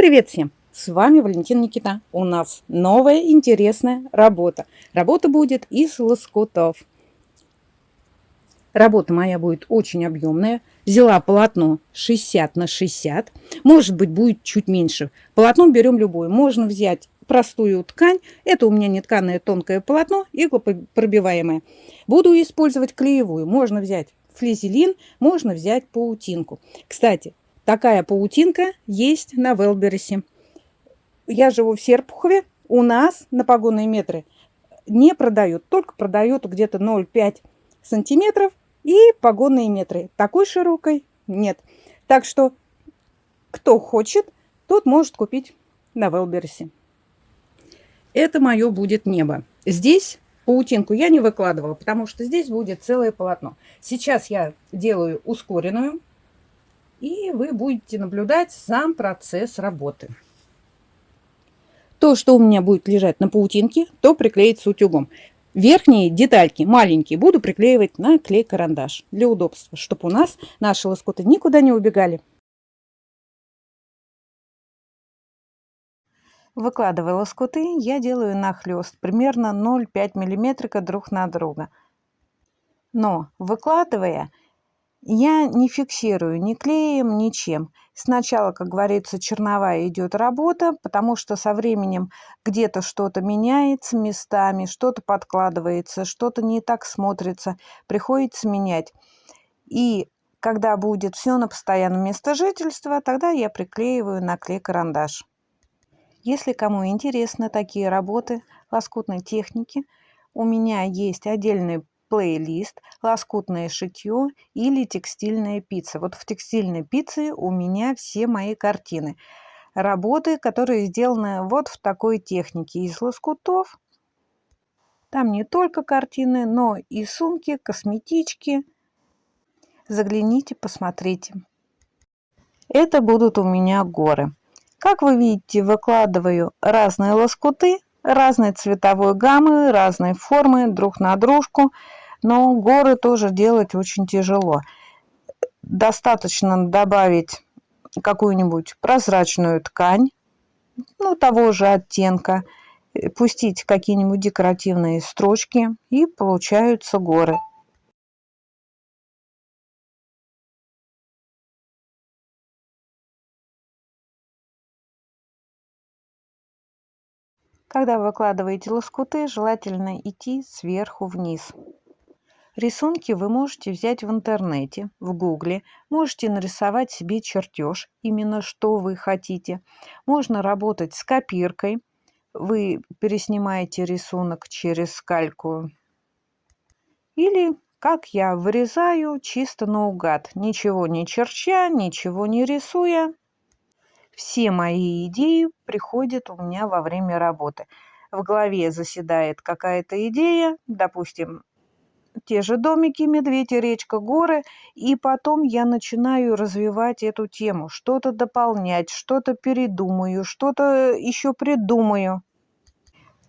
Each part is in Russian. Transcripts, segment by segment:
Привет всем! С вами Валентин Никита. У нас новая интересная работа. Работа будет из лоскутов. Работа моя будет очень объемная. Взяла полотно 60 на 60. Может быть, будет чуть меньше. Полотно берем любое. Можно взять простую ткань. Это у меня нетканое тонкое полотно, иглопробиваемое. Буду использовать клеевую. Можно взять флизелин, можно взять паутинку. Кстати, такая паутинка есть на Wildberries. Я живу в Серпухове. У нас на погонные метры не продают, только продают где-то 0,5 сантиметров и погонные метры. Такой широкой нет. Так что, кто хочет, тот может купить на Wildberries. Это мое будет небо. Здесь паутинку я не выкладывала, потому что здесь будет целое полотно. Сейчас я делаю ускоренную, и вы будете наблюдать сам процесс работы. То, что у меня будет лежать на паутинке, то приклеится утюгом. Верхние детальки, маленькие, буду приклеивать на клей-карандаш для удобства, чтобы у нас наши лоскуты никуда не убегали. Выкладывая лоскуты, я делаю нахлест примерно 0,5 мм друг на друга. Но выкладывая, я не фиксирую ни клеем, ничем. Сначала, как говорится, черновая идет работа, потому что со временем где-то что-то меняется местами, что-то подкладывается, что-то не так смотрится, приходится менять. И когда будет все на постоянном месте жительства, тогда я приклеиваю на клей-карандаш. Если кому интересны такие работы лоскутной техники, у меня есть отдельный плейлист «Лоскутное шитье» или «Текстильная пицца». Вот в «Текстильной пицце» у меня все мои картины. Работы, которые сделаны вот в такой технике из лоскутов. Там не только картины, но и сумки, косметички. Загляните, посмотрите. Это будут у меня горы. Как вы видите, выкладываю разные лоскуты, разной цветовой гаммы, разной формы друг на дружку. Но горы тоже делать очень тяжело. Достаточно добавить какую-нибудь прозрачную ткань, того же оттенка, пустить какие-нибудь декоративные строчки, и получаются горы. Когда вы выкладываете лоскуты, желательно идти сверху вниз. Рисунки вы можете взять в интернете, в гугле, можете нарисовать себе чертеж, именно что вы хотите. Можно работать с копиркой, вы переснимаете рисунок через скальку. Или, как я, вырезаю чисто наугад, ничего не черча, ничего не рисуя. Все мои идеи приходят у меня во время работы. В голове заседает какая-то идея, допустим, те же домики, медведь, речка, горы, и потом я начинаю развивать эту тему, что-то дополнять, что-то передумаю, что-то еще придумаю.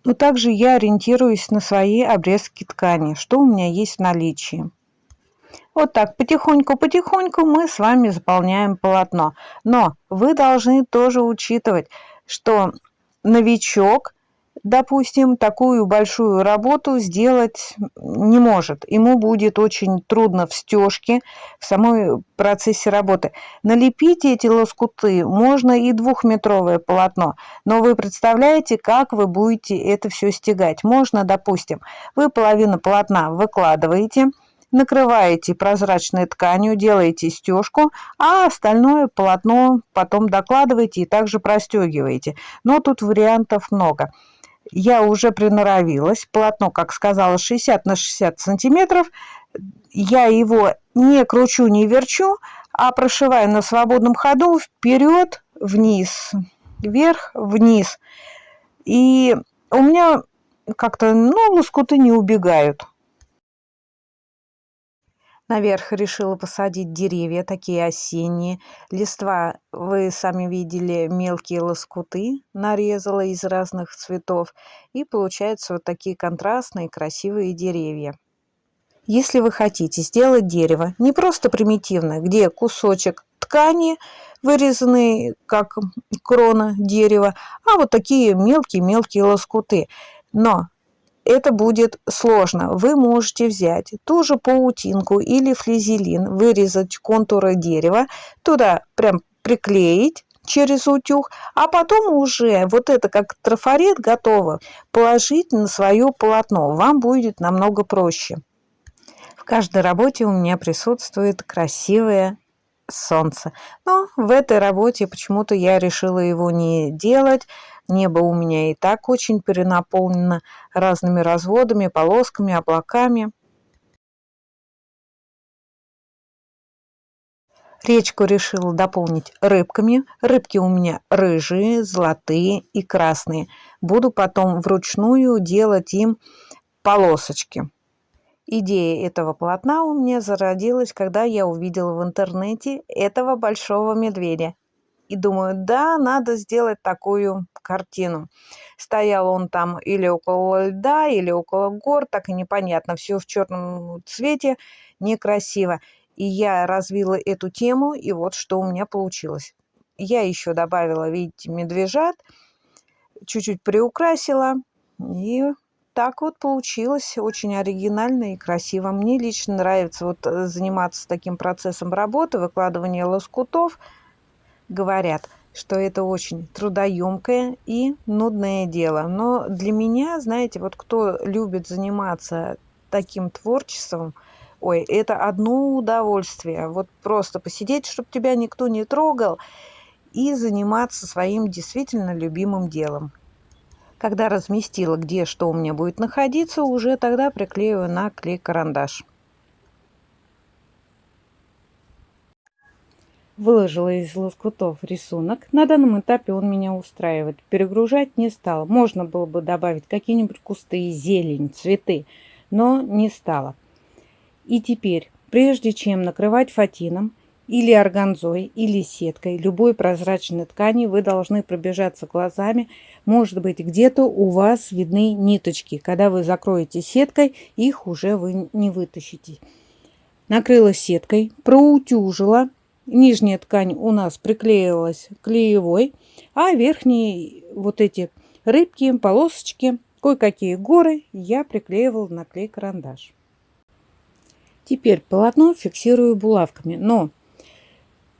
Но также я ориентируюсь на свои обрезки ткани, что у меня есть в наличии. Вот так, потихоньку-потихоньку мы с вами заполняем полотно. Но вы должны тоже учитывать, что новичок, допустим, такую большую работу сделать не может. Ему будет очень трудно в стежке, в самой процессе работы. Налепить эти лоскуты можно и 2-метровое полотно, но вы представляете, как вы будете это все стягать. Можно, допустим, вы половину полотна выкладываете, накрываете прозрачной тканью, делаете стежку, а остальное полотно потом докладываете и также простегиваете. Но тут вариантов много. Я уже приноровилась. Полотно, как сказала, 60 на 60 сантиметров. Я его не кручу, не верчу, а прошиваю на свободном ходу вперед, вниз, вверх, вниз. И у меня как-то, лоскуты не убегают. Наверх решила посадить деревья, такие осенние. Листва, вы сами видели, мелкие лоскуты нарезала из разных цветов. И получаются вот такие контрастные, красивые деревья. Если вы хотите сделать дерево не просто примитивное, где кусочек ткани, вырезанные как крона дерева, а вот такие мелкие-мелкие лоскуты. Но это будет сложно. Вы можете взять ту же паутинку или флизелин, вырезать контуры дерева, туда прям приклеить через утюг, а потом уже вот это как трафарет готово положить на свое полотно. Вам будет намного проще. В каждой работе у меня присутствует красивое солнце. Но в этой работе почему-то я решила его не делать. Небо у меня и так очень перенаполнено разными разводами, полосками, облаками. Речку решила дополнить рыбками. Рыбки у меня рыжие, золотые и красные. Буду потом вручную делать им полосочки. Идея этого полотна у меня зародилась, когда я увидела в интернете этого большого медведя. И думаю, да, надо сделать такую картину. Стоял он там или около льда, или около гор, так и непонятно. Все в черном цвете, некрасиво. И я развила эту тему, и вот что у меня получилось. Я еще добавила, видите, медвежат, чуть-чуть приукрасила, и так вот получилось очень оригинально и красиво. Мне лично нравится вот заниматься таким процессом работы, выкладывания лоскутов. Говорят, что это очень трудоемкое и нудное дело. Но для меня, знаете, вот кто любит заниматься таким творчеством, ой, это одно удовольствие. Вот просто посидеть, чтобы тебя никто не трогал, и заниматься своим действительно любимым делом. Когда разместила, где что у меня будет находиться, уже тогда приклею на клей-карандаш. Выложила из лоскутов рисунок. На данном этапе он меня устраивает. Перегружать не стала. Можно было бы добавить какие-нибудь кусты, зелень, цветы, но не стала. И теперь, прежде чем накрывать фатином, или органзой, или сеткой любой прозрачной ткани, вы должны пробежаться глазами. Может быть, где-то у вас видны ниточки. Когда вы закроете сеткой, их уже вы не вытащите. Накрыла сеткой, проутюжила. Нижняя ткань у нас приклеилась клеевой, а верхние вот эти рыбки, полосочки, кое-какие горы я приклеивала на клей-карандаш. Теперь полотно фиксирую булавками, но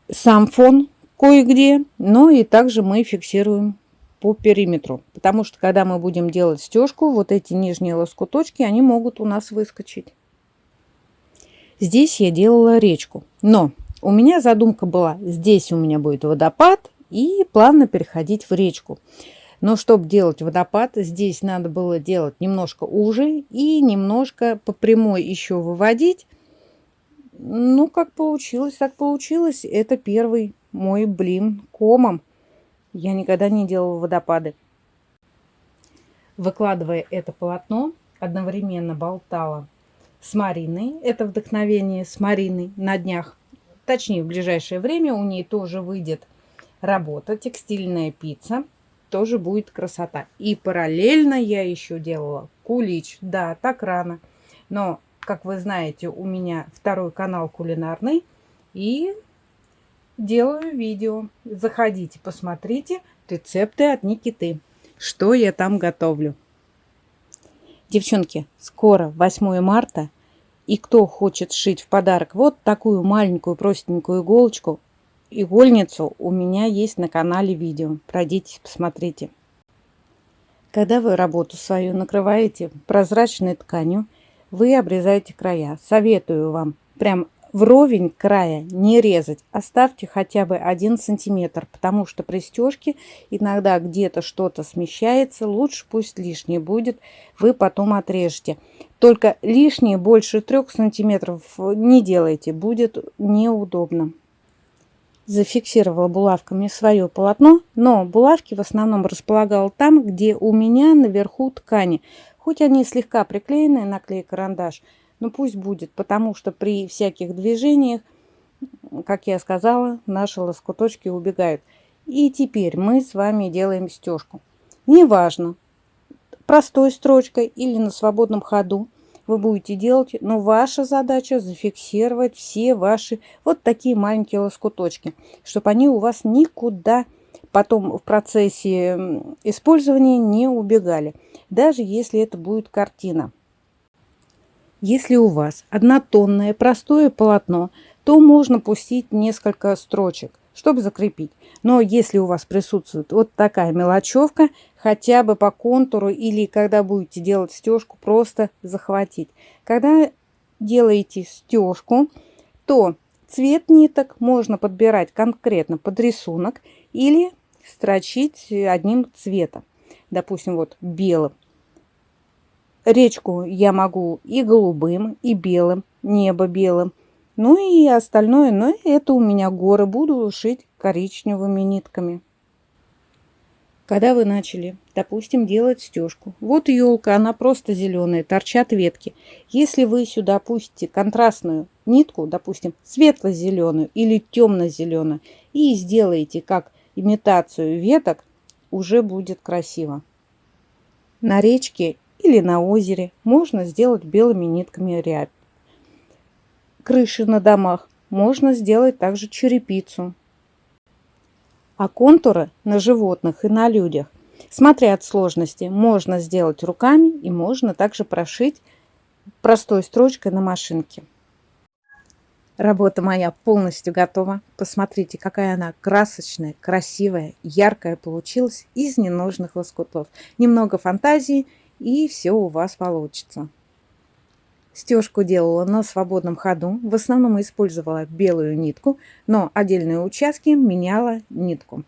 сам фон кое-где, но и также мы фиксируем по периметру, потому что когда мы будем делать стежку, вот эти нижние лоскуточки, они могут у нас выскочить. Здесь я делала речку, но у меня задумка была, здесь у меня будет водопад и плавно переходить в речку. Но чтобы делать водопад, здесь надо было делать немножко уже и немножко по прямой еще выводить. Ну, как получилось, так получилось. Это первый мой блин комом. Я никогда не делала водопады. Выкладывая это полотно, одновременно болтала с Мариной. Это вдохновение с Мариной на днях. Точнее, в ближайшее время у ней тоже выйдет работа, текстильная пицца. Тоже будет красота. И параллельно я еще делала кулич. Да, так рано. Но, как вы знаете, у меня второй канал кулинарный. И делаю видео. Заходите, посмотрите рецепты от Никиты. Что я там готовлю. Девчонки, скоро 8 марта. И кто хочет сшить в подарок вот такую маленькую простенькую иголочку, игольницу, у меня есть на канале видео. Пройдитесь, посмотрите. Когда вы работу свою накрываете прозрачной тканью, вы обрезаете края. Советую вам прям вровень края не резать. Оставьте хотя бы 1 сантиметр, потому что при стежке иногда где-то что-то смещается. Лучше пусть лишнее будет, вы потом отрежете. Только лишнее больше 3 сантиметров не делайте, будет неудобно. Зафиксировала булавками свое полотно, но булавки в основном располагала там, где у меня наверху ткани. Хоть они слегка приклеены на клей-карандаш, но пусть будет, потому что при всяких движениях, как я сказала, наши лоскуточки убегают. И теперь мы с вами делаем стежку. Неважно, простой строчкой или на свободном ходу. вы будете делать, но ваша задача зафиксировать все ваши вот такие маленькие лоскуточки, чтобы они у вас никуда потом в процессе использования не убегали, даже если это будет картина. Если у вас однотонное простое полотно, то можно пустить несколько строчек, чтобы закрепить. Но если у вас присутствует вот такая мелочевка, хотя бы по контуру или когда будете делать стежку, просто захватить. Когда делаете стежку, то цвет ниток можно подбирать конкретно под рисунок или строчить одним цветом. Допустим, вот белым. Речку я могу и голубым, и белым, небо белым. Ну и остальное, но это у меня горы, буду шить коричневыми нитками. Когда вы начали, допустим, делать стежку, вот елка, она просто зеленая, торчат ветки. Если вы сюда пустите контрастную нитку, допустим, светло-зеленую или темно-зеленую, и сделаете как имитацию веток, уже будет красиво. На речке или на озере можно сделать белыми нитками рябь. Крыши на домах можно сделать также черепицу. А контуры на животных и на людях, смотря от сложности, можно сделать руками и можно также прошить простой строчкой на машинке. Работа моя полностью готова. Посмотрите, какая она красочная, красивая, яркая получилась из ненужных лоскутов. Немного фантазии, и все у вас получится. Стежку делала на свободном ходу. В основном использовала белую нитку, но отдельные участки меняла нитку,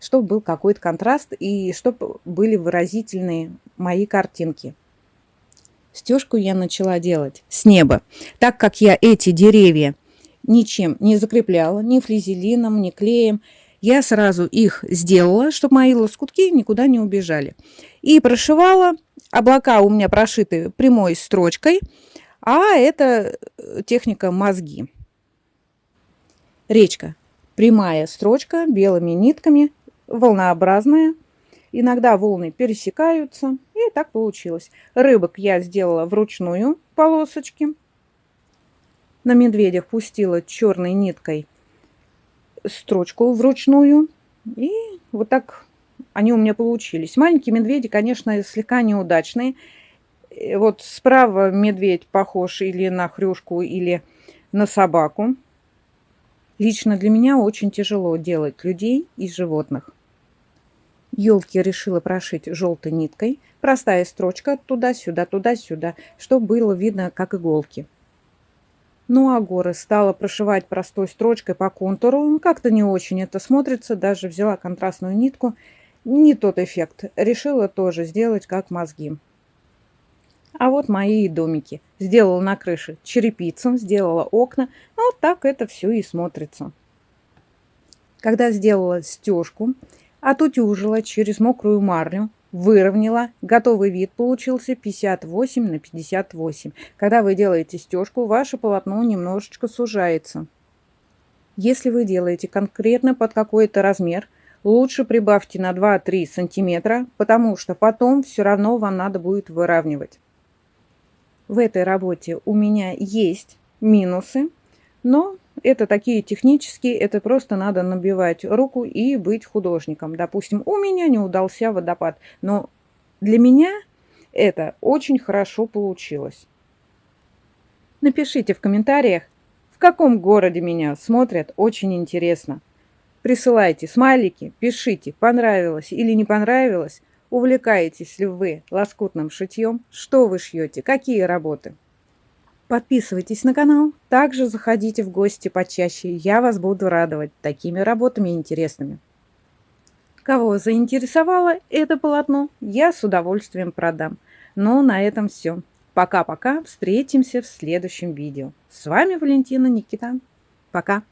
чтобы был какой-то контраст и чтобы были выразительные мои картинки. Стежку я начала делать с неба, так как я эти деревья ничем не закрепляла, ни флизелином, ни клеем. Я сразу их сделала, чтобы мои лоскутки никуда не убежали. И прошивала. Облака у меня прошиты прямой строчкой, а это техника мозги. Речка. Прямая строчка белыми нитками, волнообразная. Иногда волны пересекаются, и так получилось. Рыбок я сделала вручную полосочки. На медведях пустила черной ниткой строчку вручную. И вот так они у меня получились. Маленькие медведи, конечно, слегка неудачные. Вот справа медведь похож или на хрюшку, или на собаку. Лично для меня очень тяжело делать людей из животных. Елки решила прошить желтой ниткой. Простая строчка туда-сюда, чтобы было видно, как иголки. Ну а горы стала прошивать простой строчкой по контуру. Как-то не очень это смотрится. Даже взяла контрастную нитку. Не тот эффект. Решила тоже сделать как мозги. А вот мои домики. Сделала на крыше черепицу, сделала окна. Ну, вот так это все и смотрится. Когда сделала стежку, отутюжила через мокрую марлю, выровняла. Готовый вид получился 58 на 58. Когда вы делаете стежку, ваше полотно немножечко сужается. Если вы делаете конкретно под какой-то размер, лучше прибавьте на 2-3 сантиметра, потому что потом все равно вам надо будет выравнивать. В этой работе у меня есть минусы, но это такие технические, это просто надо набивать руку и быть художником. Допустим, у меня не удался водопад, но для меня это очень хорошо получилось. Напишите в комментариях, в каком городе меня смотрят, очень интересно. Присылайте смайлики, пишите, понравилось или не понравилось. Увлекаетесь ли вы лоскутным шитьем? Что вы шьете? Какие работы? Подписывайтесь на канал. Также заходите в гости почаще. Я вас буду радовать такими работами интересными. Кого заинтересовало это полотно, я с удовольствием продам. Но на этом все. Пока-пока. Встретимся в следующем видео. С вами Валентина Никита. Пока.